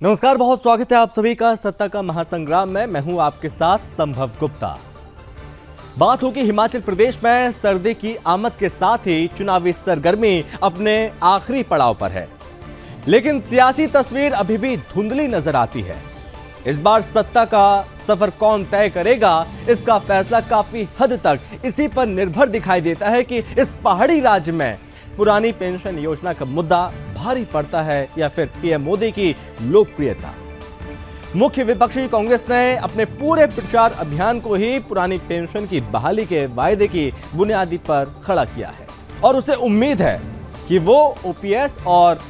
नमस्कार, बहुत स्वागत है आप सभी का सत्ता का महासंग्राम में। मैं हूं आपके साथ संभव गुप्ता। बात होगी हिमाचल प्रदेश में सर्दी की आमद के साथ ही चुनावी सरगर्मी अपने आखिरी पड़ाव पर है, लेकिन सियासी तस्वीर अभी भी धुंधली नजर आती है। इस बार सत्ता का सफर कौन तय करेगा, इसका फैसला काफी हद तक इसी पर निर्भर दिखाई देता है कि इस पहाड़ी राज्य में पुरानी पेंशन योजना का मुद्दा भारी पड़ता है या फिर पीएम मोदी की लोकप्रियता। मुख्य विपक्षी कांग्रेस ने अपने पूरे प्रचार अभियान को ही पुरानी पेंशन की बहाली के वायदे की बुनियादी पर खड़ा किया है और उसे उम्मीद है कि वो ओपीएस और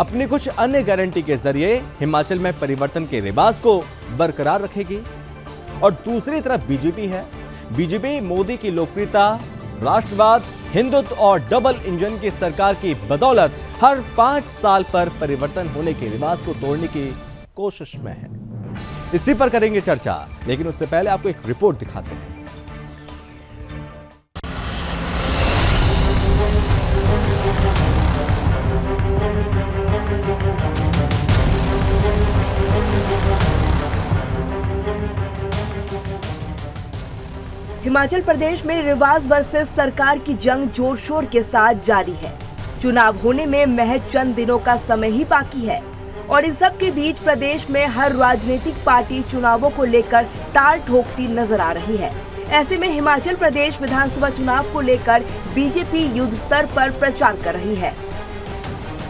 अपनी कुछ अन्य गारंटी के जरिए हिमाचल में परिवर्तन के रिवाज को बरकरार रखेगी। और दूसरी तरफ बीजेपी है। बीजेपी मोदी की लोकप्रियता, राष्ट्रवाद, हिंदुत्व और डबल इंजन की सरकार की बदौलत हर 5 साल पर परिवर्तन होने के रिवाज को तोड़ने की कोशिश में है। इसी पर करेंगे चर्चा, लेकिन उससे पहले आपको एक रिपोर्ट दिखाते हैं। हिमाचल प्रदेश में रिवाज वर्सेस सरकार की जंग जोर शोर के साथ जारी है। चुनाव होने में महज चंद दिनों का समय ही बाकी है और इन सब के बीच प्रदेश में हर राजनीतिक पार्टी चुनावों को लेकर ताल ठोकती नजर आ रही है। ऐसे में हिमाचल प्रदेश विधानसभा चुनाव को लेकर बीजेपी युद्ध स्तर पर प्रचार कर रही है,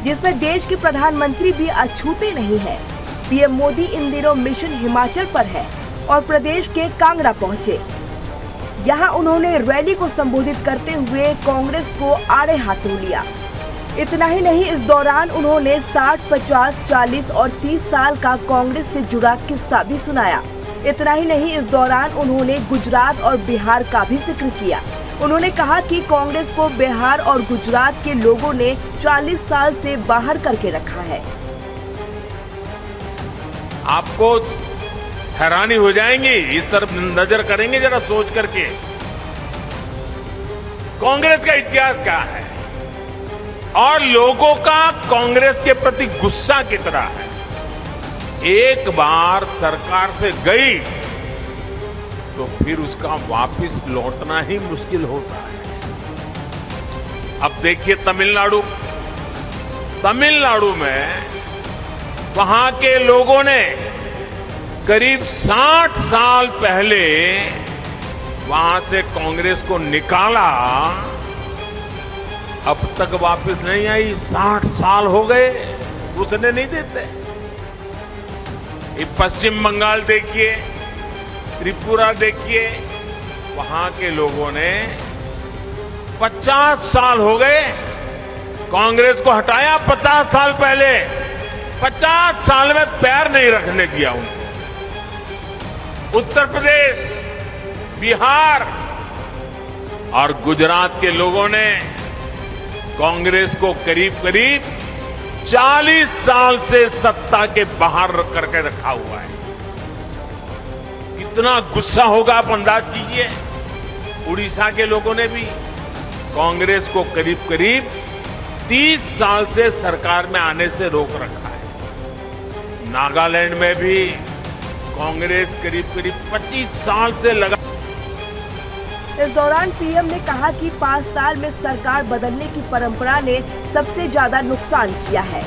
जिसमें देश के प्रधानमंत्री भी अछूते नहीं है। पीएम मोदी इन दिनों मिशन हिमाचल पर है और प्रदेश के कांगड़ा पहुँचे। यहाँ उन्होंने रैली को संबोधित करते हुए कांग्रेस को आड़े हाथों लिया। इतना ही नहीं, इस दौरान उन्होंने 60, 50, 40 और 30 साल का कांग्रेस से जुड़ा किस्सा भी सुनाया। इतना ही नहीं, इस दौरान उन्होंने गुजरात और बिहार का भी जिक्र किया। उन्होंने कहा कि कांग्रेस को बिहार और गुजरात के लोगों ने 40 साल से बाहर करके रखा है। आपको हैरानी हो जाएंगी, इस तरफ नजर करेंगे जरा सोच करके, कांग्रेस का इतिहास क्या है और लोगों का कांग्रेस के प्रति गुस्सा कितना है। एक बार सरकार से गई तो फिर उसका वापस लौटना ही मुश्किल होता है। अब देखिए तमिलनाडु में वहां के लोगों ने करीब 60 साल पहले वहां से कांग्रेस को निकाला, अब तक वापस नहीं आई। 60 साल हो गए, उसने नहीं देते। ये पश्चिम बंगाल देखिए, त्रिपुरा देखिए, वहां के लोगों ने 50 साल हो गए कांग्रेस को हटाया। 50 साल पहले 50 साल में पैर नहीं रखने दिया उनको। उत्तर प्रदेश, बिहार और गुजरात के लोगों ने कांग्रेस को करीब 40 साल से सत्ता के बाहर करके रखा हुआ है। कितना गुस्सा होगा आप अंदाज कीजिए। उड़ीसा के लोगों ने भी कांग्रेस को करीब 30 साल से सरकार में आने से रोक रखा है। नागालैंड में भी कांग्रेस करीब 25 साल से लगा। इस दौरान पीएम ने कहा कि 5 साल में सरकार बदलने की परंपरा ने सबसे ज्यादा नुकसान किया है।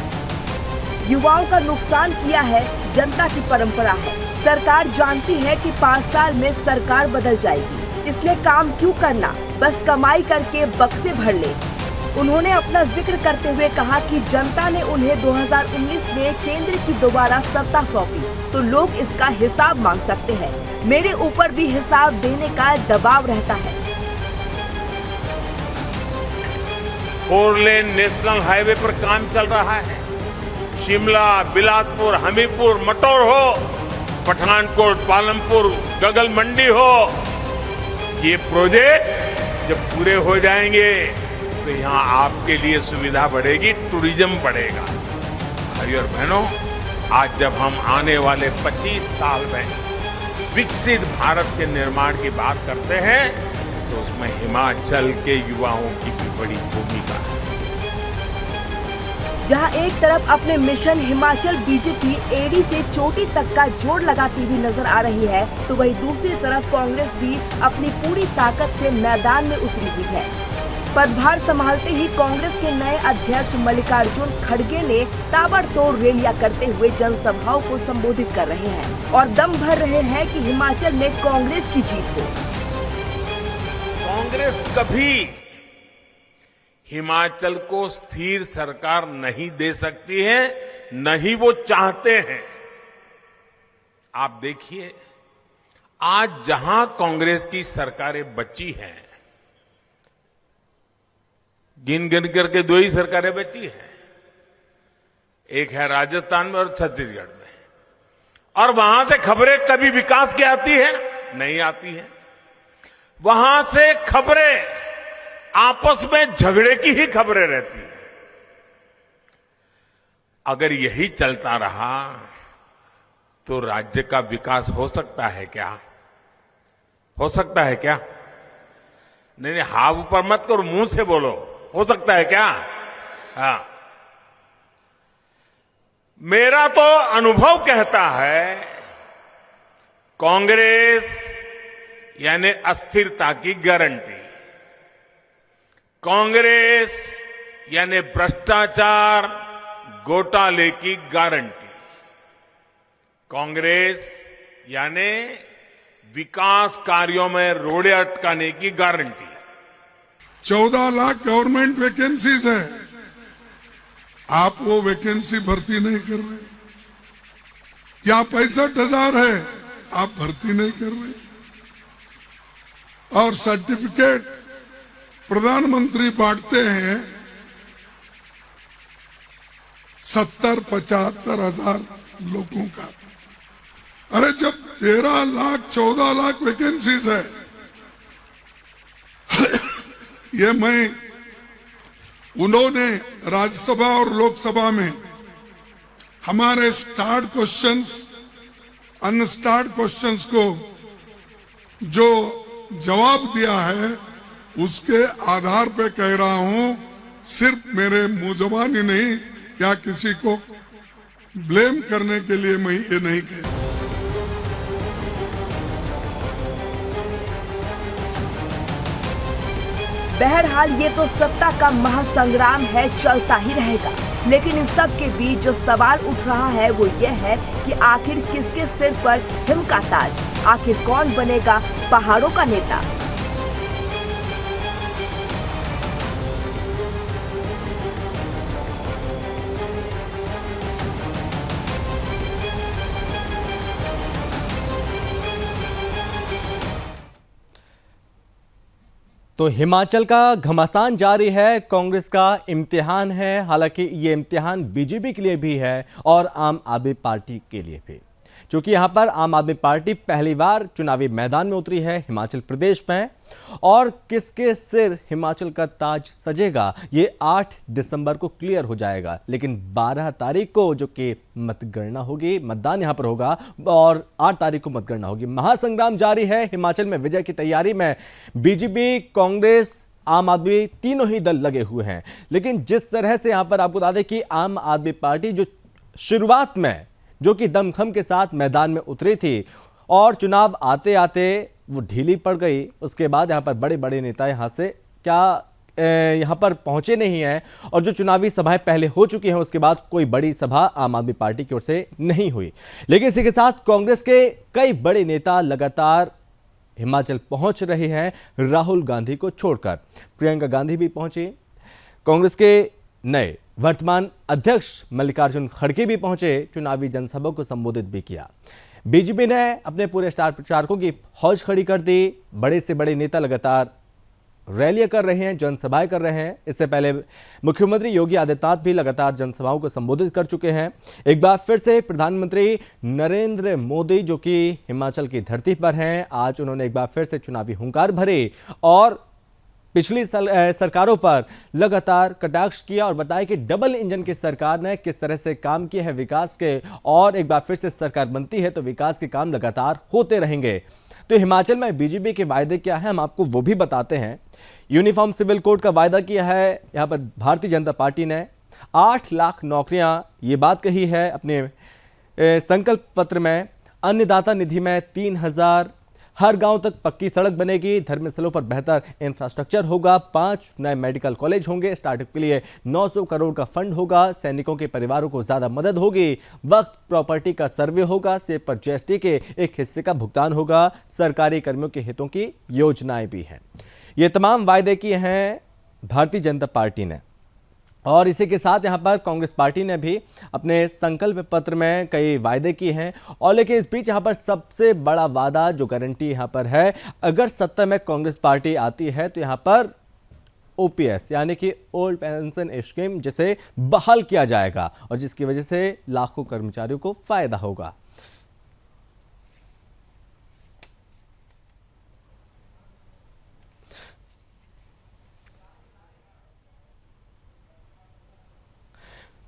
युवाओं का नुकसान किया है, जनता की परंपरा है। सरकार जानती है कि 5 साल में सरकार बदल जाएगी, इसलिए काम क्यों करना, बस कमाई करके बक्से भर ले। उन्होंने अपना जिक्र करते हुए कहा कि जनता ने उन्हें 2019 में केंद्र की दोबारा सत्ता सौंपी, तो लोग इसका हिसाब मांग सकते हैं। मेरे ऊपर भी हिसाब देने का दबाव रहता है। 4 लेन नेशनल हाईवे पर काम चल रहा है। शिमला, बिलासपुर, हमीरपुर, मटौर हो, पठानकोट, पालमपुर, गगल मंडी हो, ये प्रोजेक्ट जब पूरे हो जाएंगे तो यहाँ आपके लिए सुविधा बढ़ेगी, टूरिज्म बढ़ेगा। भाइयों और बहनों, आज जब हम आने वाले 25 साल में विकसित भारत के निर्माण की बात करते हैं तो उसमें हिमाचल के युवाओं की भी बड़ी भूमिका है। जहां एक तरफ अपने मिशन हिमाचल बीजेपी एड़ी से चोटी तक का जोड़ लगाती हुई नजर आ रही है, तो वहीं दूसरी तरफ कांग्रेस भी अपनी पूरी ताकत से मैदान में उतरी हुई है। पदभार संभालते ही कांग्रेस के नए अध्यक्ष मल्लिकार्जुन खड़गे ने ताबड़तोड़ रैलियां करते हुए जनसभाओं को संबोधित कर रहे हैं और दम भर रहे हैं कि हिमाचल में कांग्रेस की जीत हो। कांग्रेस कभी हिमाचल को स्थिर सरकार नहीं दे सकती है, नहीं वो चाहते हैं। आप देखिए, आज जहां कांग्रेस की सरकारें बची हैं, गिन गिन करके 2 ही सरकारें बची हैं, एक है राजस्थान में और छत्तीसगढ़ में, और वहां से खबरें कभी विकास की आती है? नहीं आती है। वहां से खबरें आपस में झगड़े की ही खबरें रहती हैं। अगर यही चलता रहा तो राज्य का विकास हो सकता है क्या? हो सकता है क्या? नहीं, हाथ ऊपर मत करो, मुंह से बोलो, हो सकता है क्या? हाँ, मेरा तो अनुभव कहता है कांग्रेस यानी अस्थिरता की गारंटी, कांग्रेस यानी भ्रष्टाचार घोटाले की गारंटी, कांग्रेस यानी विकास कार्यों में रोड़े अटकाने की गारंटी। 14 लाख गवर्नमेंट वैकेंसीज है, आप वो वैकेंसी भर्ती नहीं कर रहे। या 65,000 है, आप भर्ती नहीं कर रहे। और सर्टिफिकेट प्रधानमंत्री बांटते हैं 70-75,000 लोगों का। अरे जब 13 लाख 14 लाख वैकेंसीज है, ये उन्होंने राज्यसभा और लोकसभा में हमारे स्टार्ट क्वेश्चंस, अनस्टार्ट क्वेश्चंस को जो जवाब दिया है, उसके आधार पे कह रहा हूं, सिर्फ मेरे मुंह जबानी नहीं या किसी को ब्लेम करने के लिए मैं ये नहीं कह। बहरहाल ये तो सत्ता का महासंग्राम है, चलता ही रहेगा। लेकिन इन सब के बीच जो सवाल उठ रहा है वो ये है कि आखिर किसके सिर पर हिम का ताज, आखिर कौन बनेगा पहाड़ों का नेता। तो हिमाचल का घमासान जारी है, कांग्रेस का इम्तिहान है। हालांकि ये इम्तिहान बीजेपी के लिए भी है और आम आदमी पार्टी के लिए भी, क्योंकि यहां पर आम आदमी पार्टी पहली बार चुनावी मैदान में उतरी है हिमाचल प्रदेश में। और किसके सिर हिमाचल का ताज सजेगा ये 8 दिसंबर को क्लियर हो जाएगा। लेकिन 12 तारीख को जो कि मतगणना होगी, मतदान यहां पर होगा, और 8 तारीख को मतगणना होगी। महासंग्राम जारी है हिमाचल में। विजय की तैयारी में बीजेपी, कांग्रेस, आम आदमी तीनों ही दल लगे हुए हैं। लेकिन जिस तरह से यहां पर आपको बता दें कि आम आदमी पार्टी जो शुरुआत में जो कि दमखम के साथ मैदान में उतरी थी और चुनाव आते आते वो ढीली पड़ गई, उसके बाद यहाँ पर बड़े बड़े नेता यहाँ से यहाँ पर पहुंचे नहीं हैं, और जो चुनावी सभाएं पहले हो चुकी हैं उसके बाद कोई बड़ी सभा आम आदमी पार्टी की ओर से नहीं हुई। लेकिन इसी के साथ कांग्रेस के कई बड़े नेता लगातार हिमाचल पहुंच रहे हैं, राहुल गांधी को छोड़कर। प्रियंका गांधी भी पहुंची, कांग्रेस के नए वर्तमान अध्यक्ष मल्लिकार्जुन खड़गे भी पहुंचे, चुनावी जनसभा को संबोधित भी किया। बीजेपी ने अपने पूरे स्टार प्रचारकों की फौज खड़ी कर दी। बड़े से बड़े नेता लगातार रैलियां कर रहे हैं, जनसभाएं कर रहे हैं। इससे पहले मुख्यमंत्री योगी आदित्यनाथ भी लगातार जनसभाओं को संबोधित कर चुके हैं। एक बार फिर से प्रधानमंत्री नरेंद्र मोदी जो कि हिमाचल की धरती पर हैं, आज उन्होंने एक बार फिर से चुनावी हुंकार भरे और पिछली सरकारों पर लगातार कटाक्ष किया और बताया कि डबल इंजन की सरकार ने किस तरह से काम किए हैं विकास के, और एक बार फिर से सरकार बनती है तो विकास के काम लगातार होते रहेंगे। तो हिमाचल में बीजेपी के वायदे क्या है, हम आपको वो भी बताते हैं। यूनिफॉर्म सिविल कोड का वायदा किया है यहाँ पर भारतीय जनता पार्टी ने, 8 लाख नौकरियां, ये बात कही है अपने संकल्प पत्र में। अन्नदाता निधि में 3000, हर गांव तक पक्की सड़क बनेगी, धर्मस्थलों पर बेहतर इंफ्रास्ट्रक्चर होगा, 5 नए मेडिकल कॉलेज होंगे, स्टार्टअप के लिए 900 करोड़ का फंड होगा, सैनिकों के परिवारों को ज्यादा मदद होगी, वक्त प्रॉपर्टी का सर्वे होगा, सेब पर जीएसटी के एक हिस्से का भुगतान होगा, सरकारी कर्मियों के हितों की योजनाएं भी हैं। ये तमाम वायदे किए हैं भारतीय जनता पार्टी ने। और इसी के साथ यहाँ पर कांग्रेस पार्टी ने भी अपने संकल्प पत्र में कई वायदे किए हैं। और लेकिन इस बीच यहाँ पर सबसे बड़ा वादा जो गारंटी यहाँ पर है, अगर सत्ता में कांग्रेस पार्टी आती है तो यहाँ पर ओपीएस यानी कि ओल्ड पेंशन स्कीम जिसे बहाल किया जाएगा और जिसकी वजह से लाखों कर्मचारियों को फायदा होगा।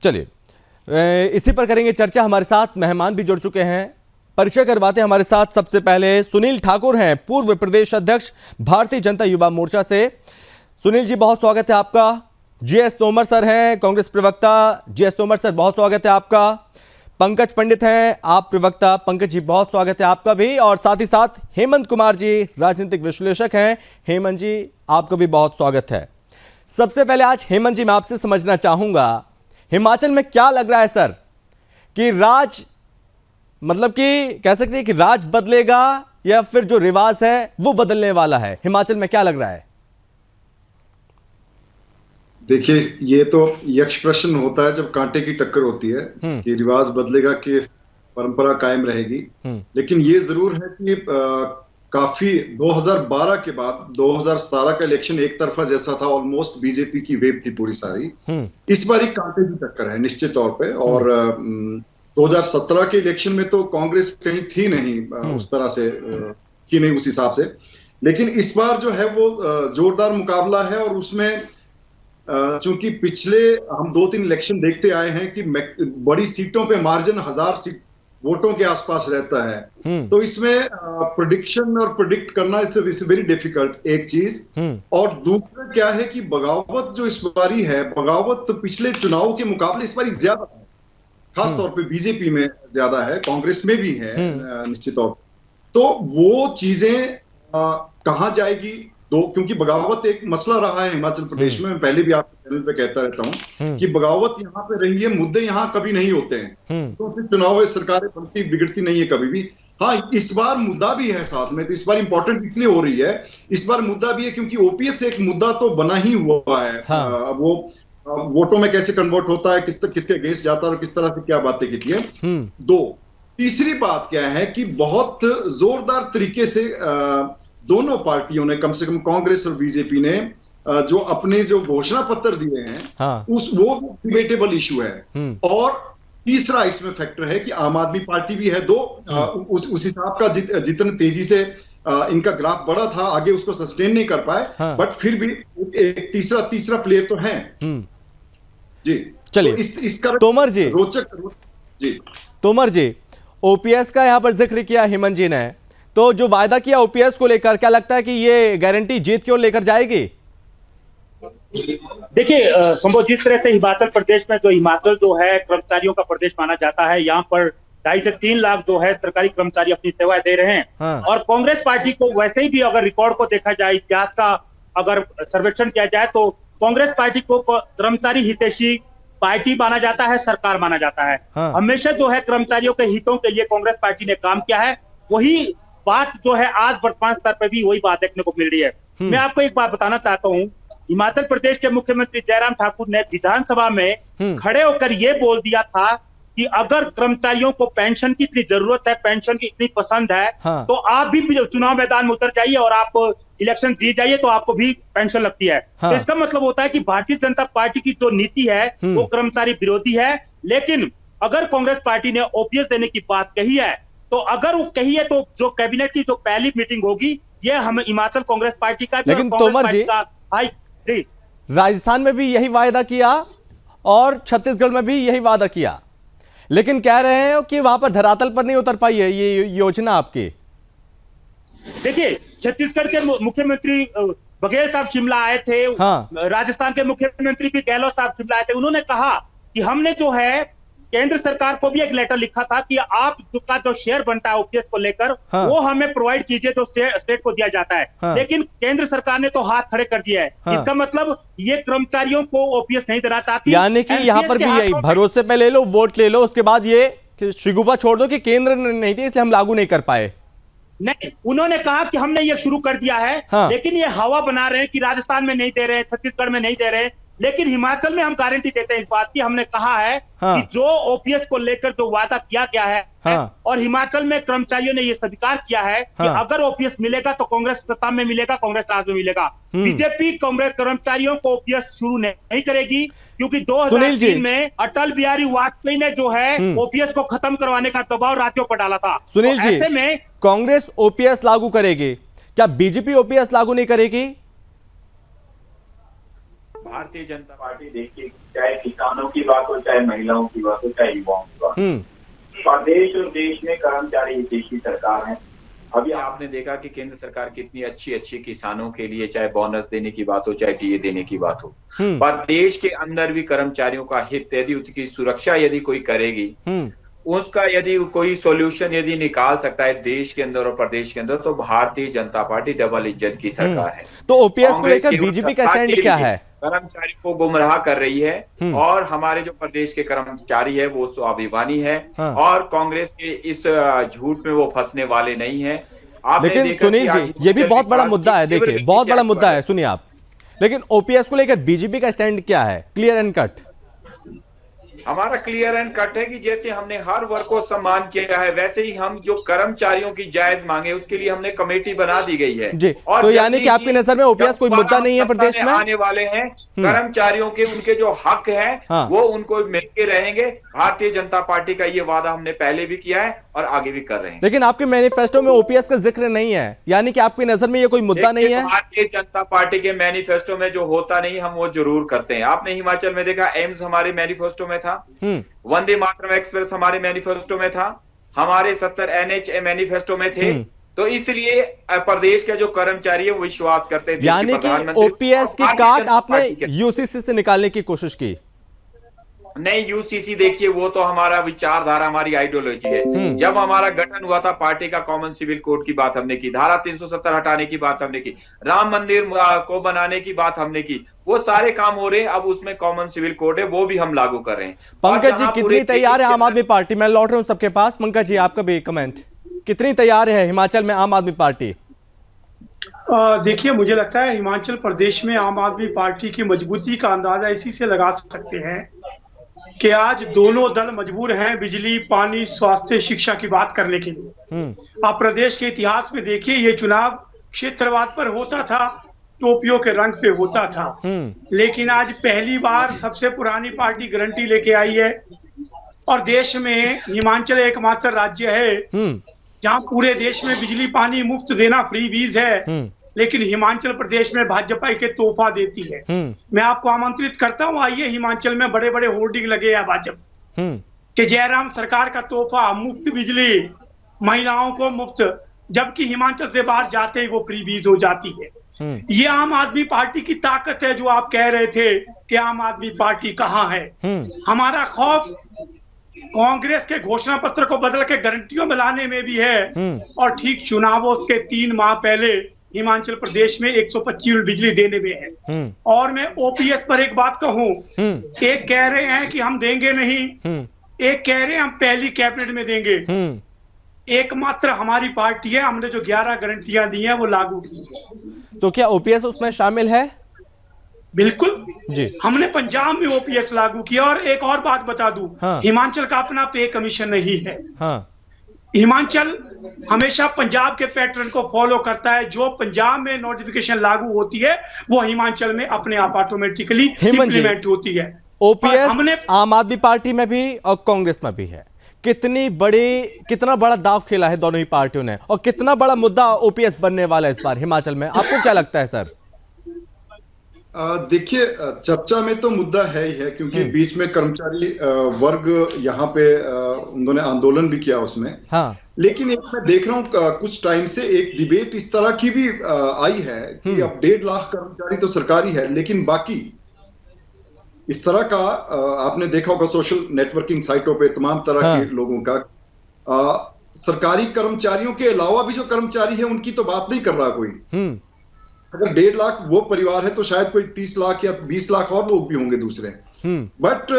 चलिए इसी पर करेंगे चर्चा। हमारे साथ मेहमान भी जुड़ चुके हैं, परिचय करवाते हैं हमारे साथ। सबसे पहले सुनील ठाकुर हैं, पूर्व प्रदेश अध्यक्ष भारतीय जनता युवा मोर्चा से। सुनील जी बहुत स्वागत है आपका। जीएस तोमर सर हैं, कांग्रेस प्रवक्ता। जीएस तोमर सर बहुत स्वागत है आपका। पंकज पंडित हैं, आप प्रवक्ता। पंकज जी बहुत स्वागत है आपका भी। और साथ ही साथ हेमंत कुमार जी राजनीतिक विश्लेषक हैं। हेमंत जी आपका भी बहुत स्वागत है। सबसे पहले आज हेमंत जी मैं आपसे समझना चाहूंगा, हिमाचल में क्या लग रहा है सर कि राज, मतलब कि कह सकते हैं कि राज बदलेगा या फिर जो रिवाज है वो बदलने वाला है? हिमाचल में क्या लग रहा है? देखिए, ये तो यक्ष प्रश्न होता है जब कांटे की टक्कर होती है कि रिवाज बदलेगा कि परंपरा कायम रहेगी। लेकिन ये जरूर है कि काफी 2012 के बाद 2017 का इलेक्शन एक तरफा जैसा था, ऑलमोस्ट बीजेपी की वेव थी पूरी सारी। इस बार एक कांटे की टक्कर है निश्चित तौर पे। और 2017 के इलेक्शन में तो कांग्रेस कहीं थी नहीं उस तरह से, की नहीं उस हिसाब से। लेकिन इस बार जो है वो जोरदार मुकाबला है। और उसमें चूंकि पिछले हम 2-3 इलेक्शन देखते आए हैं कि बड़ी सीटों पे मार्जिन 1000 सीट वोटों के आसपास रहता है, तो इसमें प्रेडिक्शन और प्रेडिक्ट करना इट्स वेरी डिफिकल्ट, एक चीज। और दूसरा क्या है कि बगावत जो इस बारी है, बगावत तो पिछले चुनाव के मुकाबले इस बारी ज्यादा है, खास तौर पे बीजेपी में ज्यादा है, कांग्रेस में भी है निश्चित तौर पे। तो वो चीजें कहां जाएगी क्योंकि बगावत एक मसला रहा है हिमाचल प्रदेश में। मैं पहले भी आपके चैनल पे कहता रहता हूं कि बगावत यहाँ पे रही है, मुद्दे यहाँ कभी नहीं होते हैं, तो फिर चुनाव में सरकारें बनती बिगड़ती नहीं है कभी भी। हाँ, इस बार मुद्दा भी है साथ में, तो इस बार इंपॉर्टेंट इसलिए हो रही है, इस बार मुद्दा भी है क्योंकि ओपीएस एक मुद्दा तो बना ही हुआ है। अब वो वोटों में कैसे कन्वर्ट होता है, किसके अगेंस्ट जाता है और किस तरह से क्या बातें की है। तीसरी बात क्या है कि बहुत जोरदार तरीके से दोनों पार्टियों ने, कम से कम कांग्रेस और बीजेपी ने, जो अपने जो घोषणा पत्र दिए हैं, वो डिबेटेबल इशू है। और तीसरा इसमें फैक्टर है कि आम आदमी पार्टी भी है, उस हिसाब का जितने तेजी से इनका ग्राफ बढ़ा था, आगे उसको सस्टेन नहीं कर पाए, बट फिर भी एक तीसरा प्लेयर तो है। जी चलिए, तो इसका तोमर जी, रोचक जी, तोमर जी, ओपीएस का यहां पर जिक्र किया हेमंत जी ने, तो जो वायदा किया ओपीएस को लेकर, क्या लगता है कि ये गारंटी जीत की ओर लेकर जाएगी? देखिए संभव, जिस तरह से हिमाचल प्रदेश में, जो हिमाचल जो है कर्मचारियों का प्रदेश माना जाता है, यहाँ पर 2.5 से 3 लाख जो है सरकारी कर्मचारी अपनी सेवाएं दे रहे हैं। और कांग्रेस पार्टी को वैसे ही भी अगर रिकॉर्ड को देखा जाए, इतिहास का अगर सर्वेक्षण किया जाए, तो कांग्रेस पार्टी को कर्मचारी हितैषी पार्टी माना जाता है, सरकार माना जाता है। हमेशा जो है कर्मचारियों के हितों के लिए कांग्रेस पार्टी ने काम किया है। वही बात जो है आज वर्तमान स्तर पर भी वही बात देखने को मिल रही है। मैं आपको एक बात बताना चाहता हूं, हिमाचल प्रदेश के मुख्यमंत्री जयराम ठाकुर ने विधानसभा में खड़े होकर यह बोल दिया था कि अगर कर्मचारियों को पेंशन की इतनी जरूरत है, पेंशन की इतनी पसंद है, तो आप भी चुनाव मैदान में उतर जाइए और आप इलेक्शन जीत जाइए तो आपको भी पेंशन लगती है। तो इसका मतलब होता है कि भारतीय जनता पार्टी की जो नीति है वो कर्मचारी विरोधी है। लेकिन अगर कांग्रेस पार्टी ने ओपीएस देने की बात कही है, तो अगर वो कही है, तो जो कैबिनेट की जो पहली मीटिंग होगी, ये हम हिमाचल कांग्रेस पार्टी का, लेकिन तोमर जी, राजस्थान में भी यही वायदा किया और छत्तीसगढ़ में भी यही वादा किया, लेकिन कह रहे हैं कि वहां पर धरातल पर नहीं उतर पाई है ये योजना आपकी। देखिए, छत्तीसगढ़ के मुख्यमंत्री बघेल साहब शिमला आए थे, राजस्थान के मुख्यमंत्री भी गहलोत साहब शिमला आए थे। उन्होंने कहा कि हमने जो है केंद्र सरकार को भी एक लेटर लिखा था कि आप का जो शेयर बनता है ओपीएस को लेकर वो हमें प्रोवाइड कीजिए जो स्टेट को दिया जाता है। लेकिन केंद्र सरकार ने तो हाथ खड़े कर दिया है। इसका मतलब ये कर्मचारियों को ओपीएस नहीं देना चाहती। यानी कि यहाँ पर भी यही भरोसे पे ले लो, वोट ले लो, उसके बाद ये शिगुफा छोड़ दो कि केंद्र नहीं थी इसलिए हम लागू नहीं कर पाए। नहीं, उन्होंने कहा कि हमने ये शुरू कर दिया है, लेकिन ये हवा बना रहे हैं कि राजस्थान में नहीं दे रहे, छत्तीसगढ़ में नहीं दे रहे, लेकिन हिमाचल में हम गारंटी देते हैं इस बात की। हमने कहा है कि जो ओपीएस को लेकर जो वादा किया गया है और हिमाचल में कर्मचारियों ने ये स्वीकार किया है कि अगर ओपीएस मिलेगा तो कांग्रेस सत्ता में मिलेगा, कांग्रेस राज में मिलेगा। बीजेपी कांग्रेस कर्मचारियों को ओपीएस शुरू नहीं करेगी, क्योंकि 2003 में अटल बिहारी वाजपेयी ने जो है ओपीएस को खत्म करवाने का दबाव राज्यों पर डाला था। सुनील जी, ऐसे में कांग्रेस ओपीएस लागू करेगी, क्या बीजेपी ओपीएस लागू नहीं करेगी? भारतीय जनता पार्टी देखिए, चाहे किसानों की बात हो, चाहे महिलाओं की बात हो, चाहे युवाओं की बात हो, प्रदेश और देश में कर्मचारी देश की सरकार है। अभी आपने देखा कि केंद्र सरकार कितनी अच्छी अच्छी किसानों के लिए चाहे बोनस देने की बात हो, चाहे डीए देने की बात हो, पर देश के अंदर भी कर्मचारियों का हित यदि उसकी सुरक्षा यदि कोई करेगी, उसका यदि कोई सॉल्यूशन यदि निकाल सकता है देश के अंदर और प्रदेश के अंदर, तो भारतीय जनता पार्टी डबल इज्जत की सरकार है। तो ओपीएस को लेकर बीजेपी का स्टैंड क्या है? कर्मचारी को गुमराह कर रही है और हमारे जो प्रदेश के कर्मचारी है वो स्वाभिमानी है और कांग्रेस के इस झूठ में वो फंसने वाले नहीं है। लेकिन सुनील जी, ये भी बहुत बड़ा मुद्दा है, देखिए बहुत बड़ा मुद्दा है, सुनिए आप। लेकिन ओपीएस को लेकर बीजेपी का स्टैंड क्या है? Clear and cut. हमारा क्लियर एंड कट है कि जैसे हमने हर वर्ग को सम्मान किया है, वैसे ही हम जो कर्मचारियों की जायज मांगे उसके लिए हमने कमेटी बना दी गई है जी। और तो यानी कि आपकी नजर में ओपीएस कोई मुद्दा नहीं है प्रदेश में? आने वाले हैं कर्मचारियों के उनके जो हक है वो उनको मिलके रहेंगे। भारतीय जनता पार्टी का ये वादा हमने पहले भी किया है और आगे भी कर रहे हैं। लेकिन आपके मैनिफेस्टो में ओपीएस का जिक्र नहीं है, यानी कि आपकी नजर में ये कोई मुद्दा नहीं है? भारतीय जनता पार्टी के मैनिफेस्टो में जो होता नहीं हम वो जरूर करते हैं। आपने हिमाचल में देखा, एम्स हमारे मैनिफेस्टो में था, वंदे मातरम एक्सप्रेस हमारे मैनिफेस्टो में था, हमारे 70 एनएच मैनिफेस्टो में थे। तो इसलिए प्रदेश के जो कर्मचारी है वो विश्वास करते हैं। यानी कि ओपीएस की काट आपने यूसीसी से निकालने की कोशिश की? नहीं, यूसीसी देखिए वो तो हमारा विचारधारा, हमारी आइडियोलॉजी है। जब हमारा गठन हुआ था पार्टी का, कॉमन सिविल कोड की बात हमने की, धारा 370 हटाने की बात हमने की, राम मंदिर को बनाने की बात हमने की, वो सारे काम हो रहे हैं। अब उसमें कॉमन सिविल कोड है वो भी हम लागू कर रहे हैं। पंकज जी, कितनी तैयार है आम आदमी पार्टी? मैं लौट रहा हूं सबके पास। पंकज जी, आपका भी कमेंट, कितनी तैयार है हिमाचल में आम आदमी पार्टी? देखिए, मुझे लगता है हिमाचल प्रदेश में आम आदमी पार्टी की मजबूती का अंदाजा इसी से लगा सकते हैं कि आज दोनों दल मजबूर हैं बिजली, पानी, स्वास्थ्य, शिक्षा की बात करने के लिए। आप प्रदेश के इतिहास में देखिए, ये चुनाव क्षेत्रवाद पर होता था, टोपियों के रंग पे होता था, लेकिन आज पहली बार सबसे पुरानी पार्टी गारंटी लेके आई है। और देश में हिमाचल एकमात्र राज्य है जहां पूरे देश में बिजली पानी मुफ्त देना फ्री बीज है, लेकिन हिमाचल प्रदेश में भाजपा के तोहफा देती है। मैं आपको आमंत्रित करता हूं, आइए हिमाचल में बड़े बड़े होर्डिंग लगे हैं भाजपा कि जयराम सरकार का तोहफा, मुफ्त बिजली, महिलाओं को मुफ्त, जबकि हिमाचल से बाहर जाते ही वो फ्री बीज हो जाती है। ये आम आदमी पार्टी की ताकत है। जो आप कह रहे थे कि आम आदमी पार्टी कहाँ है, हमारा खौफ कांग्रेस के घोषणा पत्र को बदल के गारंटियों में लाने में भी है और ठीक चुनावों के 3 माह पहले हिमाचल प्रदेश में 125 यूनिट बिजली देने में है। और मैं ओपीएस पर एक बात कहूं, एक कह रहे हैं कि हम देंगे नहीं, एक कह रहे हैं हम पहली कैबिनेट में देंगे। एकमात्र हमारी पार्टी है, हमने जो 11 गारंटियां दी हैं वो लागू की है। तो क्या ओपीएस उसमें शामिल है? बिल्कुल जी, हमने पंजाब में ओपीएस लागू किया। और एक और बात बता दूं, हिमाचल का अपना पे कमीशन नहीं है। हिमाचल हमेशा पंजाब के पैटर्न को फॉलो करता है। जो पंजाब में नोटिफिकेशन लागू होती है वो हिमाचल में अपने आप ऑटोमेटिकली इंप्लीमेंट होती है। ओपीएस आम आदमी पार्टी में भी और कांग्रेस में भी है। कितना बड़ा दाव खेला है दोनों ही पार्टियों ने, और कितना बड़ा मुद्दा ओपीएस बनने वाला है इस बार हिमाचल में, आपको क्या लगता है सर? देखिए, चर्चा में तो मुद्दा है ही है, क्योंकि बीच में कर्मचारी वर्ग यहाँ पे उन्होंने आंदोलन भी किया उसमें। लेकिन एक मैं देख रहा हूं कुछ टाइम से एक डिबेट इस तरह की भी आई है कि अब 1.5 लाख कर्मचारी तो सरकारी है, लेकिन बाकी इस तरह का आपने देखा होगा सोशल नेटवर्किंग साइटों पे तमाम तरह के लोगों का सरकारी कर्मचारियों के अलावा भी जो कर्मचारी है उनकी तो बात नहीं कर रहा कोई। अगर 1.5 लाख वो परिवार है तो शायद कोई 30 लाख या 20 लाख और लोग भी होंगे दूसरे। बट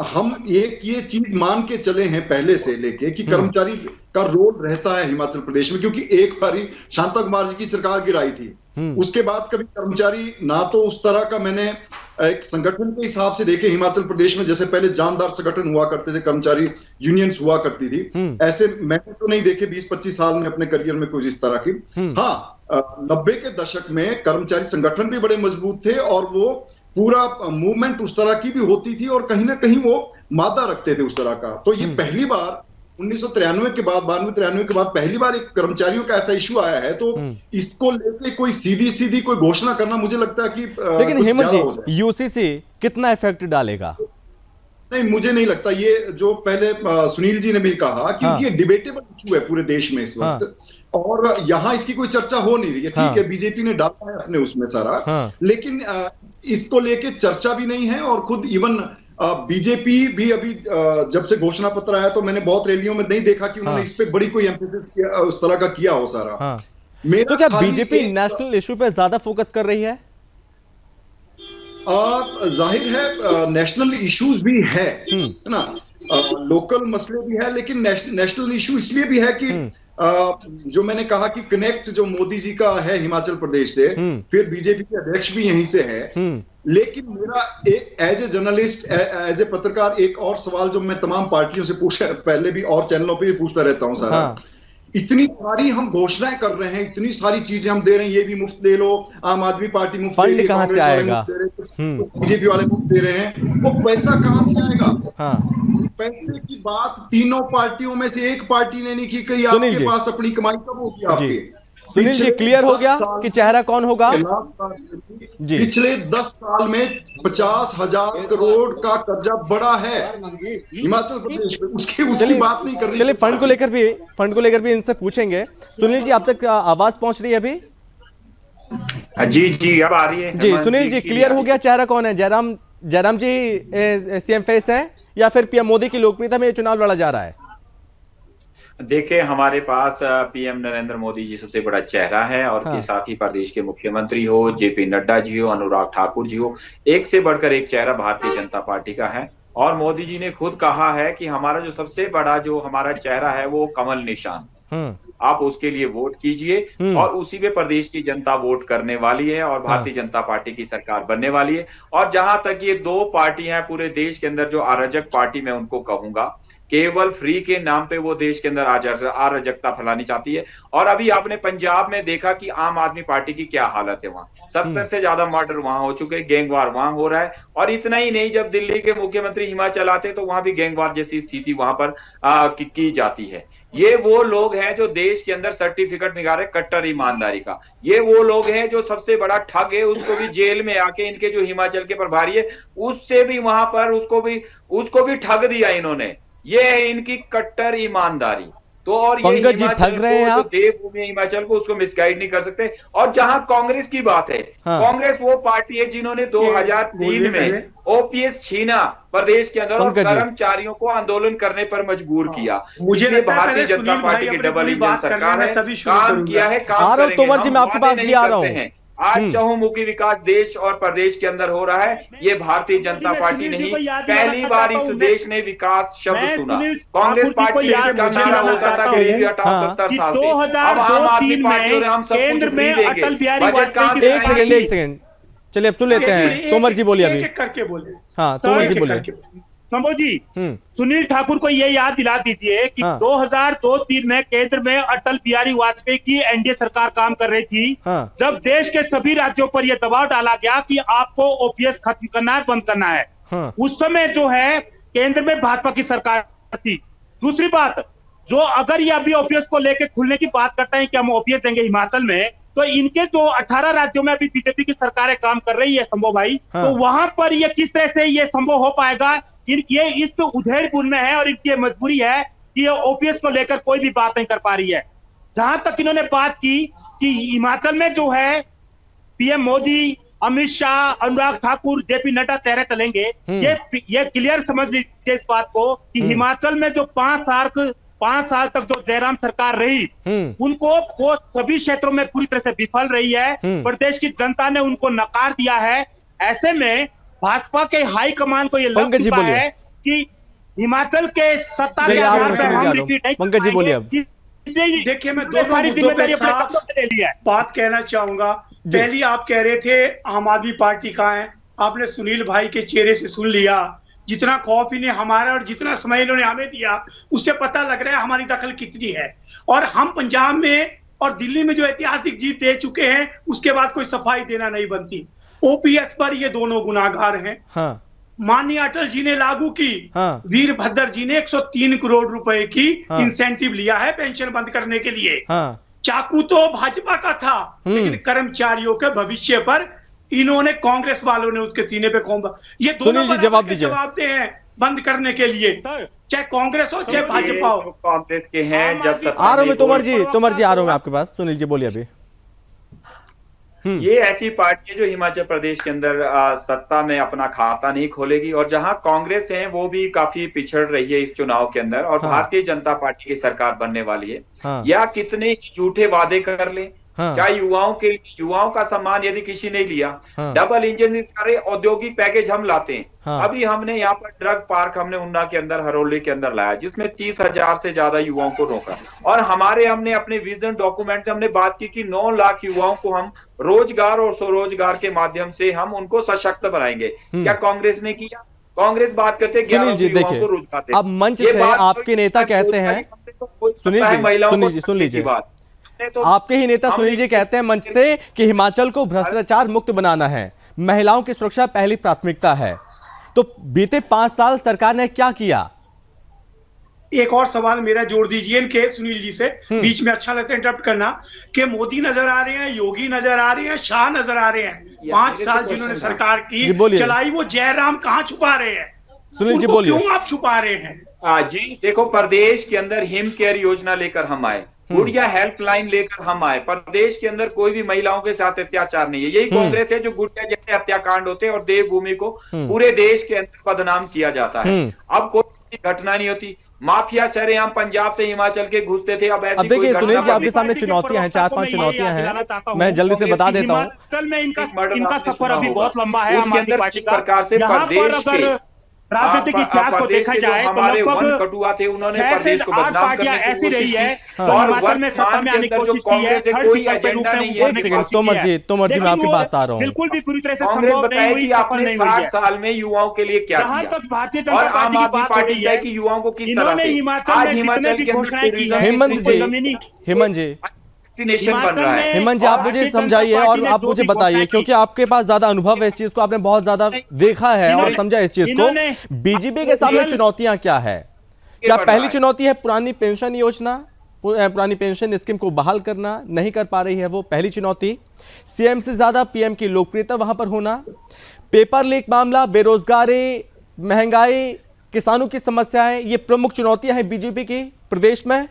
हम ये चीज मान के चले हैं पहले से लेके कि कर्मचारी का रोल रहता है हिमाचल प्रदेश में, क्योंकि एक बारी शांता कुमार जी की सरकार गिराई थी, उसके बाद कभी कर्मचारी ना तो उस तरह का मैंने एक संगठन के हिसाब से देखे हिमाचल प्रदेश में, जैसे पहले जानदार संगठन हुआ करते थे, कर्मचारी यूनियंस हुआ करती थी, ऐसे मैंने तो नहीं देखे 20-25 साल में अपने करियर में कुछ इस तरह की। हाँ, 90 के दशक में कर्मचारी संगठन भी बड़े मजबूत थे और वो पूरा मूवमेंट उस तरह की भी होती थी और कहीं ना कहीं वो मादा रखते थे उस तरह का। तो ये पहली बार 1993 के बाद 92-93 के बाद पहली बार एक कर्मचारियों का ऐसा इश्यू आया है, तो इसको लेके कोई सीधी कोई घोषणा करना मुझे लगता है कि लेकिन हेमंत जी, यूसीसी कितना इफेक्ट डालेगा? नहीं, मुझे नहीं लगता। ये जो पहले सुनील जी ने भी कहा कि ये डिबेटेबल इश्यू है पूरे देश में इस वक्त, और यहाँ इसकी कोई चर्चा हो नहीं रही है। ठीक है, बीजेपी ने डाला है अपने उसमें सारा, लेकिन इसको लेके चर्चा भी नहीं है। और खुद इवन बीजेपी भी अभी जब से घोषणा पत्र आया तो मैंने बहुत रैलियों में नहीं देखा कि उन्होंने इस पे बड़ी कोई एम्फेसिस उस तरह का किया हो सारा। तो क्या बीजेपी नेशनल इशू पे ज्यादा फोकस कर रही है? जाहिर है नेशनल इश्यूज भी है ना, लोकल मसले भी है, लेकिन नेशनल इशू इसलिए भी है कि जो मैंने कहा कि कनेक्ट जो मोदी जी का है हिमाचल प्रदेश से, फिर बीजेपी के अध्यक्ष भी यहीं से है। लेकिन मेरा एक as a journalist, as a पत्रकार, एक और सवाल जो मैं तमाम पार्टियों से पूछा, पहले भी और चैनलों पे भी पूछता रहता हूं सारा, इतनी सारी हम घोषणाएं कर रहे हैं, इतनी सारी चीजें हम दे रहे हैं, ये भी मुफ्त ले लो, आम आदमी पार्टी मुफ्त दे रही है, कहां से आएगा, बीजेपी वाले मुफ्त दे रहे हैं, वो पैसा कहां से आएगा? पैसे की बात तीनों पार्टियों में से एक पार्टी ने नहीं की। कहीं आपके पास अपनी कमाई कब होगी आपके? सुनील जी, क्लियर हो गया कि चेहरा कौन होगा? पिछले 10 साल में 50,000 करोड़ का कर्जा बढ़ा है हिमाचल प्रदेश में, उसकी बात नहीं कर रही। चलिए, फंड को लेकर भी इनसे पूछेंगे। सुनील जी, आप तक आवाज पहुंच रही है अभी? जी अब आ रही है जी। सुनील जी, क्लियर हो गया चेहरा कौन है? जयराम जी सीएम फेस है या फिर पीएम मोदी की लोकप्रियता में चुनाव लड़ा जा रहा है? देखिए, हमारे पास पीएम नरेंद्र मोदी जी सबसे बड़ा चेहरा है, और के साथ ही प्रदेश के मुख्यमंत्री हो, जेपी नड्डा जी हो, अनुराग ठाकुर जी हो, एक से बढ़कर एक चेहरा भारतीय जनता पार्टी का है। और मोदी जी ने खुद कहा है कि हमारा जो सबसे बड़ा जो हमारा चेहरा है वो कमल निशान, आप उसके लिए वोट कीजिए, और उसी पे प्रदेश की जनता वोट करने वाली है और भारतीय जनता पार्टी की सरकार बनने वाली है। और जहां तक ये 2 पार्टियां हैं पूरे देश के अंदर, जो अराजक पार्टी मैं उनको कहूंगा, केवल फ्री के नाम पे वो देश के अंदर अराजकता फैलानी चाहती है। और अभी आपने पंजाब में देखा कि आम आदमी पार्टी की क्या हालत है, वहां 70 से ज्यादा मर्डर वहां हो चुके, गैंगवार वहां हो रहा है। और इतना ही नहीं, जब दिल्ली के मुख्यमंत्री हिमाचल आते तो वहां भी गैंगवार जैसी स्थिति वहां पर की जाती है। ये वो लोग हैं जो देश के अंदर सर्टिफिकेट निकाल रहे कट्टर ईमानदारी का। ये वो लोग हैं जो सबसे बड़ा ठग है, उसको भी जेल में आके, इनके जो हिमाचल के प्रभारी है उससे भी वहां पर उसको भी ठग दिया इन्होंने। ये है इनकी कट्टर ईमानदारी। तो और ये पंकज जी, ठग रहे हैं आप? देवभूमि हिमाचल को उसको मिसगाइड नहीं कर सकते। और जहां कांग्रेस की बात है, कांग्रेस वो पार्टी है जिन्होंने 2003 में ओपीएस छीना प्रदेश के अंदर और कर्मचारियों को आंदोलन करने पर मजबूर किया। मुझे भारतीय जनता पार्टी की डबल इंजन सरकार है, काम किया है, काम करेंगे। तोमर जी, मैं आपके पास भी आ रहा हूँ। आज चहुमुखी विकास देश और प्रदेश के अंदर हो रहा है। ये भारतीय जनता पार्टी नहीं, पहली बार इस देश ने विकास शब्द सुना। कांग्रेस पार्टी होता था गरीबी हटाओ 70 साल से, अब आम आदमी पार्टी और हम सब केंद्र में अटल बिहारी वाजपेयी। एक सेकंड, चलिए अब सुन लेते हैं। तोमर जी बोलिए अभी। करके बोले। हाँ, तोमर जी बोलिए। शंभू जी, सुनील ठाकुर को ये याद दिला दीजिए कि 2002-03 में केंद्र में अटल बिहारी वाजपेयी की एनडीए सरकार काम कर रही थी, जब देश के सभी राज्यों पर यह दबाव डाला गया कि आपको ओपीएस खत्म करना है, बंद करना है। उस समय जो है केंद्र में भाजपा की सरकार थी। दूसरी बात, जो अगर ये अभी ओपीएस को लेकर खुलने की बात करते हैं कि हम ओपीएस देंगे हिमाचल में, तो इनके जो 18 राज्यों में अभी बीजेपी की सरकारें काम कर रही है संभव भाई, तो वहां पर ये किस तरह से ये संभव हो पाएगा? ये इस उधेड़ बुन में है और इनकी मजबूरी है कि ये ओपीएस को लेकर कोई भी बात नहीं कर पा रही है। जहां तक इन्होंने बात की कि हिमाचल में जो है पीएम मोदी, अमित शाह, अनुराग ठाकुर, जेपी नड्डा तैरे चलेंगे, ये क्लियर समझ लीजिए इस बात को कि हिमाचल में जो 5 साल तक जो जयराम सरकार रही, उनको वो सभी क्षेत्रों में पूरी तरह से विफल रही है। प्रदेश की जनता ने उनको नकार दिया है। ऐसे में भाजपा के हाईकमान को ये लग चुका है कि हिमाचल के सत्ता के आधार पर हम रिपीट नहीं। पंकज जी बोलिए अब। देखिए, मैं दो सारी जिम्मेदारी अपने कंधों पे ले लिया है। बात कहना चाहूंगा। पहली आप कह रहे थे आम आदमी पार्टी कहाँ है, आपने सुनील भाई के चेहरे से सुन लिया। जितना खौफ इन्हें हमारा और जितना समय इन्होंने हमें दिया, उससे पता लग रहा है हमारी दखल कितनी है। और हम पंजाब में और दिल्ली में जो ऐतिहासिक जीत दे चुके हैं, उसके बाद कोई सफाई देना नहीं बनती। ओपीएस पर ये दोनों गुनाहगार हैं। हाँ। माननीय अटल जी ने लागू की, हाँ। वीरभद्र जी ने 103 करोड़ रुपए की इंसेंटिव लिया है पेंशन बंद करने के लिए। हाँ। चाकू तो भाजपा का था, लेकिन कर्मचारियों के भविष्य पर इन्होंने, कांग्रेस वालों ने उसके सीने पे खोंबा। ये दोनों जवाब दे हैं बंद करने के लिए, चाहे कांग्रेस हो चाहे भाजपा हो। कांग्रेस के हैं जब आ रहा हूं तोमर जी आ रहा हूं आपके पास। सुनील जी बोलिए अभी। ये ऐसी पार्टी है जो हिमाचल प्रदेश के अंदर सत्ता में अपना खाता नहीं खोलेगी, और जहां कांग्रेस है वो भी काफी पिछड़ रही है इस चुनाव के अंदर, और भारतीय जनता पार्टी की सरकार बनने वाली है। या कितने झूठे वादे कर ले, चाहे युवाओं का सम्मान यदि किसी ने लिया, डबल इंजन सारे औद्योगिक पैकेज हम लाते हैं। अभी हमने यहाँ पर ड्रग पार्क हमने उन्ना के अंदर, हरोली के अंदर लाया, जिसमें 30,000 से ज्यादा युवाओं को रोका। और हमने अपने विजन डॉक्यूमेंट से हमने बात की कि 9 लाख युवाओं को हम रोजगार और स्वरोजगार के माध्यम से हम उनको सशक्त बनाएंगे। क्या कांग्रेस ने किया? कांग्रेस बात करते हैं सुनील जी देखिए, अब मंच से आपके नेता कहते हैं, सुनील जी सुन लीजिए, आपके ही नेता सुनील जी कहते हैं मंच से कि हिमाचल को भ्रष्टाचार मुक्त बनाना है, महिलाओं की सुरक्षा पहली प्राथमिकता है। तो बीते 5 साल सरकार ने क्या किया? एक और सवाल मेरा जोड़ दीजिए इनके सुनील जी से, बीच में अच्छा लगता है इंटरप्ट करना, कि मोदी नजर आ रहे हैं, योगी नजर आ रहे हैं, शाह नजर आ रहे हैं। 5 साल जिन्होंने सरकार की चलाई, वो जयराम कहाँ छुपा रहे हैं? सुनील जी बोलिए, क्यों आप छुपा रहे हैं? जी देखो, प्रदेश के अंदर हिम केयर योजना लेकर हम आए, गुड़िया हेल्पलाइन लेकर हम आए। प्रदेश के अंदर कोई भी महिलाओं के साथ अत्याचार नहीं है। यही कांग्रेस है जो गुड़िया जैसे हत्याकांड होते हैं और देवभूमि को पूरे देश के अंदर बदनाम किया जाता है। अब कोई घटना नहीं होती। माफिया सरेआम पंजाब से हिमाचल के घुसते थे। अब देखिए सुनील जी, आपके सामने चुनौतियां हैं, 4-5 चुनौतियां हैं, मैं जल्दी से बता देता हूँ। हिमाचल में इनका सफर अभी बहुत लंबा है। आम आदमी पार्टी का सरकार से प्रदेश के राजनीतिक इतिहास को देखा जाए तो लगभग कटुआ थे, उन्होंने 6 से 8 पार्टियां ऐसी रही है तो हिमाचल में सत्ता में आने की कोशिश की है। थर्ड पिलर के रूप में एक सेकंड तोमर जी मैं आपके पास आ रहा हूँ। बिल्कुल भी पूरी तरह से संभव नहीं हुई, सफल नहीं हुई है। 60 साल में युवाओं के लिए क्या जहां तक भारतीय जनता पार्टी की बात हो रही है कि युवाओं को किस तरह इन्होंने हिमाचल में जितने भी घोषणाएं की है, हेमंत जी आप मुझे समझाइए और आप मुझे बताइए, क्योंकि आपके पास ज्यादा अनुभव है इस चीज को, आपने बहुत ज्यादा देखा है और समझा इस चीज को। बीजेपी के सामने चुनौतियां क्या है? क्या पहली चुनौती है पुरानी पेंशन योजना, पुरानी पेंशन स्कीम को बहाल करना, नहीं कर पा रही है वो पहली चुनौती। सीएम से ज्यादा पीएम की लोकप्रियता वहां पर होना, पेपर लीक मामला, बेरोजगारी, महंगाई, किसानों की समस्याएं, ये प्रमुख चुनौतियां हैं बीजेपी की प्रदेश में।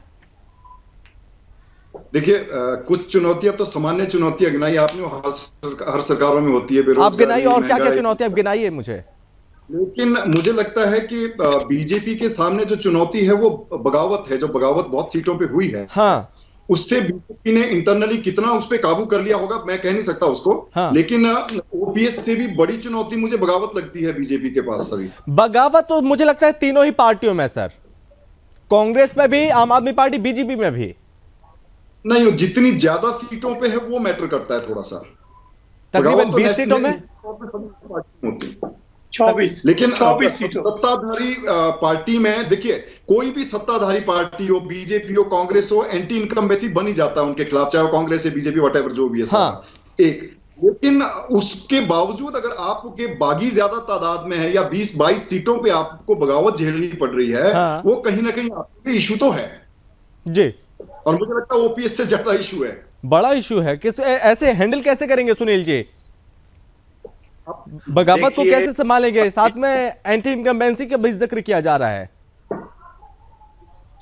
देखिए कुछ चुनौतियां तो सामान्य चुनौतियां गिनाई आपने, हर सरकारों में होती है। आप गिनाइए और क्या क्या चुनौतियां आप गिनाइए मुझे। लेकिन मुझे लगता है कि बीजेपी के सामने जो चुनौती है वो बगावत है, जो बगावत बहुत सीटों पे हुई है। हाँ। उससे बीजेपी ने इंटरनली कितना उस पर काबू कर लिया होगा मैं कह नहीं सकता उसको। हाँ। लेकिन ओपीएस से भी बड़ी चुनौती मुझे बगावत लगती है बीजेपी के पास। सभी बगावत तो मुझे लगता है तीनों ही पार्टियों में सर, कांग्रेस में भी, आम आदमी पार्टी, बीजेपी में भी नहीं। जितनी ज्यादा सीटों पे है वो मैटर करता है थोड़ा सा। तकरीबन 20 सीटों में 24, लेकिन 24 सीटों सत्ताधारी पार्टी में देखिए, कोई भी सत्ताधारी पार्टी हो, बीजेपी हो, कांग्रेस हो, एंटी इनकम्बेंसी बन ही जाता है उनके खिलाफ, चाहे वो कांग्रेस है, बीजेपी, व्हाटएवर जो भी है। हाँ। एक लेकिन उसके बावजूद अगर आपके बागी ज्यादा तादाद में है या 20-22 सीटों पे आपको बगावत झेलनी पड़ रही है। हाँ। वो कहीं ना कहीं आपके इशू तो है जी, और मुझे लगता है ओपीएस से ज्यादा इशू है, बड़ा इशू है। किस ऐसे हैंडल कैसे करेंगे सुनील जी? बगावत को कैसे संभालेंगे? साथ में एंटी इनकम्बेंसी का भी जिक्र किया जा रहा है।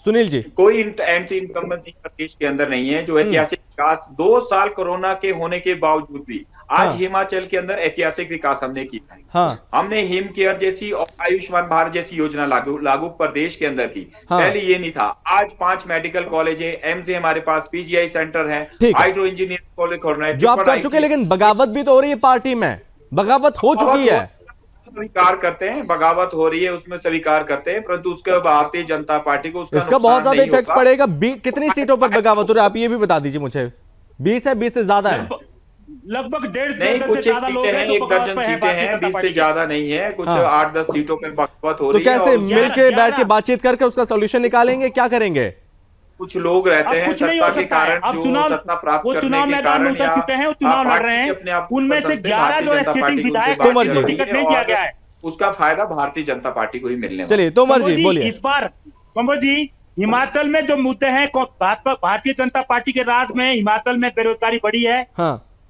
सुनील जी, कोई एंटी इनकम्बेंसी प्रदेश के अंदर नहीं है। जो ऐतिहासिक विकास 2 साल कोरोना के होने के बावजूद भी आज हिमाचल के अंदर ऐतिहासिक विकास हमने किया है। हमने हिम केयर जैसी और आयुष्मान भारत जैसी योजना लागू प्रदेश के अंदर की। पहले ये नहीं था। आज 5 मेडिकल कॉलेज है, एम्स है, हमारे पास पीजीआई सेंटर है, हाइड्रो इंजीनियरिंग कॉलेज खोल रहे हैं जो आप कर चुके, लेकिन बगावत भी तो हो रही है पार्टी में, बगावत हो चुकी है। स्वीकार करते हैं, बगावत हो रही है उसमें स्वीकार करते हैं, परंतु उसके भारतीय जनता पार्टी को इसका बहुत ज्यादा इफेक्ट पड़ेगा। कितनी सीटों पर बगावत हो रही है आप ये भी बता दीजिए मुझे। 20 है, 20 से ज्यादा है? लगभग 1.5 दर्जन से ज्यादा लोग हैं, 1 दर्जन सीटें हैं, 20 से ज्यादा नहीं है। कुछ 8-10 सीटों पर बगावत हो रही है। तो कैसे मिलके बैठ के बातचीत करके उसका सोल्यूशन निकालेंगे, क्या करेंगे? कुछ लोग रहते हैं सत्ता के कारण, अब चुनाव, वो चुनाव मैदान में उतर चुके हैं, वो चुनाव लड़ रहे हैं, उनमें से 11 जो है सिटिंग विधायक को टिकट नहीं दिया गया है। उसका फायदा भारतीय जनता पार्टी को ही मिलने। चलिए तोमर जी बोलिए। इस बार कंवर जी, हिमाचल में जो मुद्दे हैं, भारतीय जनता पार्टी के राज में हिमाचल में बेरोजगारी बढ़ी है,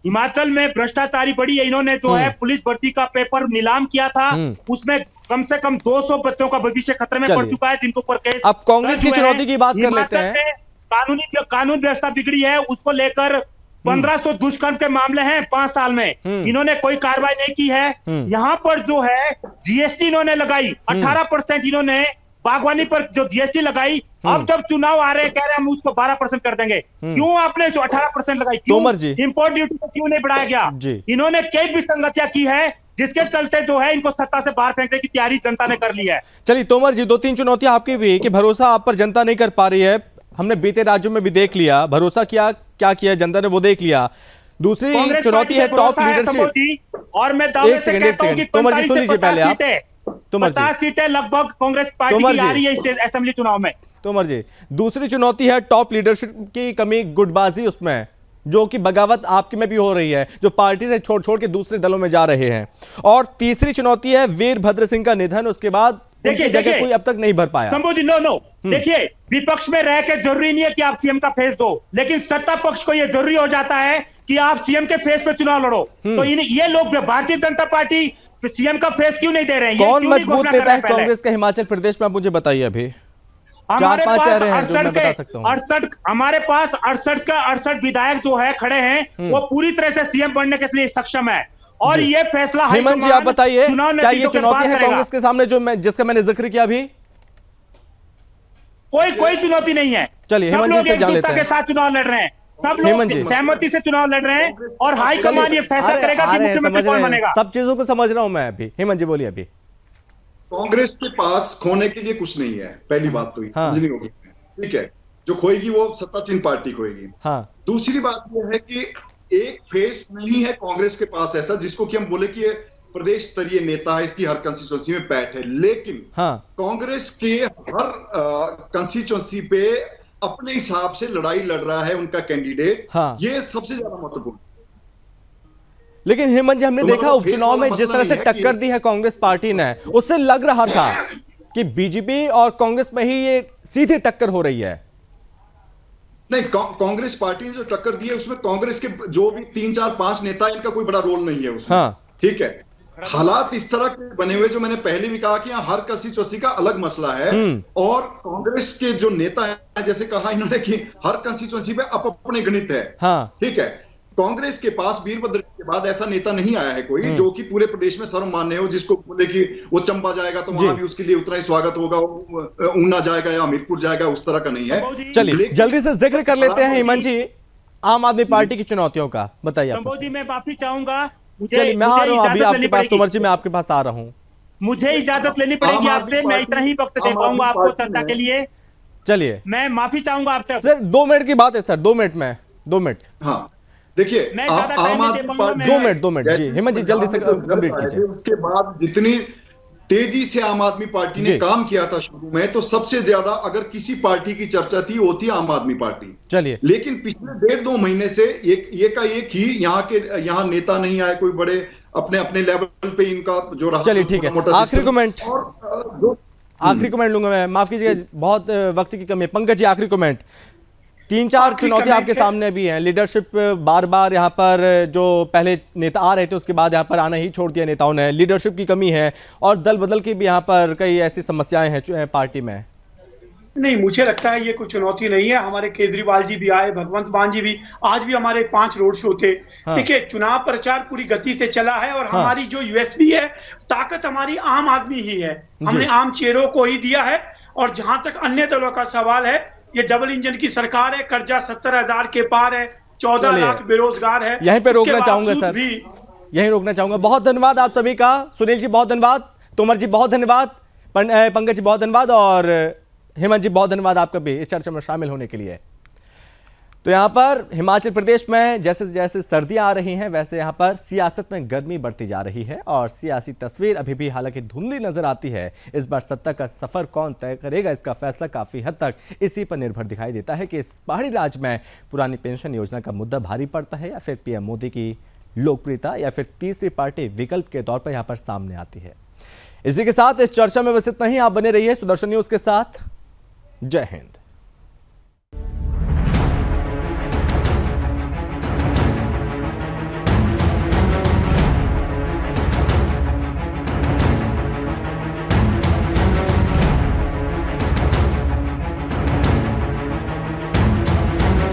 हिमाचल में भ्रष्टाचारी बढ़ी है। इन्होंने जो है पुलिस भर्ती का पेपर नीलाम किया था, उसमें कम से कम 200 बच्चों का भविष्य खतरे में पड़ चुका है, जिनके ऊपर केस। अब कांग्रेस की चुनौती की बात कर लेते हैं। कानून व्यवस्था बिगड़ी है, उसको लेकर 1500 दुष्कर्म के मामले हैं 5 साल में, इन्होंने कोई कार्रवाई नहीं की है। यहाँ पर जो है जीएसटी इन्होंने लगाई 18%, इन्होंने बागवानी पर जो जीएसटी लगाई, अब जब चुनाव आ रहे हैं कह रहे हैं हम उसको 12% कर देंगे। क्यों आपने जो 18% लगाई, क्यों इंपोर्ट ड्यूटी को क्यों नहीं बढ़ाया गया? इन्होंने कई विसंगतियां की है, जिसके चलते जो है इनको सत्ता से बाहर फेंकने की तैयारी जनता ने कर ली है। चलिए तोमर जी, 2-3 चुनौतियां आपकी भी कि भरोसा आप पर जनता नहीं कर पा रही है। हमने बीते राज्यों में भी देख लिया, भरोसा क्या किया जनता ने वो देख लिया। दूसरी चुनौती है टॉप लीडरशिप। और मैं दावे से कहता हूं कि तोमर जी सुन लीजिए पहले आप। 50 सीटें लगभग कांग्रेस पार्टी की आ रही है इस असेंबली चुनाव में। तोमर जी, दूसरी चुनौती है टॉप लीडरशिप की कमी, गुटबाजी उसमें, जो कि बगावत आपके में भी हो रही है, जो पार्टी से छोड़ के दूसरे दलों में जा रहे हैं। और तीसरी चुनौती है वीरभद्र सिंह का निधन, उसके बाद देखिए जगह कोई अब तक नहीं भर पाया। शंभू जी, नो देखिए, विपक्ष में रह के जरूरी नहीं है कि आप सीएम का फेस दो, लेकिन सत्ता पक्ष को यह जरूरी हो जाता है कि आप सीएम के फेस पे चुनाव लड़ो। तो ये लोग भारतीय जनता पार्टी सीएम का फेस क्यों नहीं दे रहे हैं? कौन मजबूत नेता है कांग्रेस का हिमाचल प्रदेश में, आप मुझे बताइए। अभी 4-5 चेहरे हैं जो मैं बता सकता हूं। 68 हमारे पास 68 विधायक जो है खड़े हैं, वो पूरी तरह से सीएम बनने के लिए सक्षम है। और ये फैसला हेमंत जी आप बताइए, क्या ये चुनौती है कांग्रेस के सामने जिसका मैंने जिक्र किया अभी? कोई चुनौती नहीं है। चलिए हेमंत जी से जान लेते हैं। के साथ चुनाव लड़ रहे हैं, सब लोग सहमति से चुनाव लड़ रहे हैं, और हाईकमान ये फैसला करेगा कि मुख्यमंत्री कौन बनेगा। सब चीजों को समझ रहा हूं मैं अभी। हेमंत जी बोलिए। अभी कांग्रेस के पास खोने के लिए कुछ नहीं है, पहली बात तो समझनी होगी। ठीक है, जो खोएगी वो सत्तासीन पार्टी खोएगी। दूसरी बात यह है कि एक फेस नहीं है कांग्रेस के पास ऐसा जिसको कि हम बोले कि ये प्रदेश स्तरीय नेता है, इसकी हर कंस्टिट्यूंसी में पैठ है। लेकिन कांग्रेस के हर कंस्टिट्यूंसी पे अपने हिसाब से लड़ाई लड़ रहा है उनका कैंडिडेट। ये सबसे ज्यादा महत्वपूर्ण। लेकिन हेमंत जी, हमने देखा उपचुनाव में जिस तरह से टक्कर दी है कांग्रेस पार्टी ने, उससे लग रहा था कि बीजेपी और कांग्रेस में ही ये सीधी टक्कर हो रही है। नहीं, कांग्रेस पार्टी ने जो टक्कर दी है उसमें कांग्रेस के जो भी 3-4-5 नेता है, इनका कोई बड़ा रोल नहीं है उसमें। ठीक है, हालात इस तरह के बने हुए, जो मैंने पहले भी कहा कि यहाँ हर कंस्टिट्यूंसी का अलग मसला है। और कांग्रेस के जो नेता है, जैसे कहा इन्होंने कि हर कंस्टिट्यूंसी पे अपने गणित है। ठीक है, कांग्रेस के पास वीरभद्र के बाद ऐसा नेता नहीं आया है कोई जो कि पूरे प्रदेश में सर्वमान्य हो, जिसको बोले कि वो चंबा जाएगा तो वहां भी उसके लिए उतना ही स्वागत होगा, ऊना जाएगा या हमीरपुर जाएगा, उस तरह का नहीं है। चलिए जल्दी से जिक्र कर लेते हैं हेमंत जी आम आदमी पार्टी की चुनौतियों का, बताइए। शंभू जी, मैं माफी चाहूंगा। चलिए मैं आ रहा हूँ अभी आपके पास। तोमर जी मैं आपके पास आ रहा हूँ। मुझे इजाजत लेनी पड़ेगी आपसे, मैं इतना ही वक्त दे पाऊंगा आपको चर्चा के लिए। चलिए मैं माफी चाहूंगा आपसे। सर 2 मिनट की बात है सर, 2 मिनट में 2 मिनट। हाँ देखिए, आम आदमी पार्टी 2 मिनट जी। हेमंत जी जल्दी से कंप्लीट कीजिए। उसके बाद जितनी तेजी से आम आदमी पार्टी ने काम किया था शुरू में, तो सबसे ज्यादा अगर किसी पार्टी की चर्चा थी वो थी आम आदमी पार्टी। चलिए, लेकिन पिछले 1.5-2 महीने से एक ही यहाँ नेता नहीं आए कोई बड़े, अपने लेवल पे इनका जो रहा। चलिए ठीक है, आखिरी कमेंट लूंगा मैं, माफ कीजिएगा बहुत वक्त की कमी है। पंकज जी आखिरी कमेंट। 3-4 चुनौतियां आपके सामने भी हैं। लीडरशिप बार बार यहाँ पर जो पहले नेता आ रहे थे उसके बाद यहाँ पर आना ही छोड़ दिया नेताओं ने, लीडरशिप की कमी है, और दल बदल की भी यहाँ पर कई ऐसी समस्याएं हैं पार्टी में। नहीं, मुझे लगता है ये कोई चुनौती नहीं है। हमारे केजरीवाल जी भी आए, भगवंत मान जी भी, आज भी हमारे 5 रोड शो थे। देखिए, चुनाव प्रचार पूरी गति से चला है और हमारी जो यूएसपी है, ताकत हमारी आम आदमी ही है। हमने आम चेहरों को ही दिया है। और जहां तक अन्य दलों का सवाल है, ये डबल इंजन की सरकार है, कर्जा 70,000 के पार है, 14 लाख बेरोजगार है। यहीं पे रोकना चाहूंगा सर, यहीं रोकना चाहूंगा। बहुत धन्यवाद आप सभी का। सुनील जी बहुत धन्यवाद, तोमर जी बहुत धन्यवाद, पंकज जी बहुत धन्यवाद और हेमंत जी बहुत धन्यवाद आपका भी इस चर्चा में शामिल होने के लिए। तो यहाँ पर हिमाचल प्रदेश में जैसे जैसे सर्दियां आ रही हैं वैसे यहाँ पर सियासत में गर्मी बढ़ती जा रही है और सियासी तस्वीर अभी भी हालांकि धुंधली नजर आती है। इस बार सत्ता का सफर कौन तय करेगा, इसका फैसला काफी हद तक इसी पर निर्भर दिखाई देता है कि इस पहाड़ी राज्य में पुरानी पेंशन योजना का मुद्दा भारी पड़ता है या फिर पीएम मोदी की लोकप्रियता या फिर तीसरी पार्टी विकल्प के तौर पर यहाँ पर सामने आती है। इसी के साथ इस चर्चा में बस इतना ही। आप बने रहिए सुदर्शन न्यूज के साथ। जय हिंद।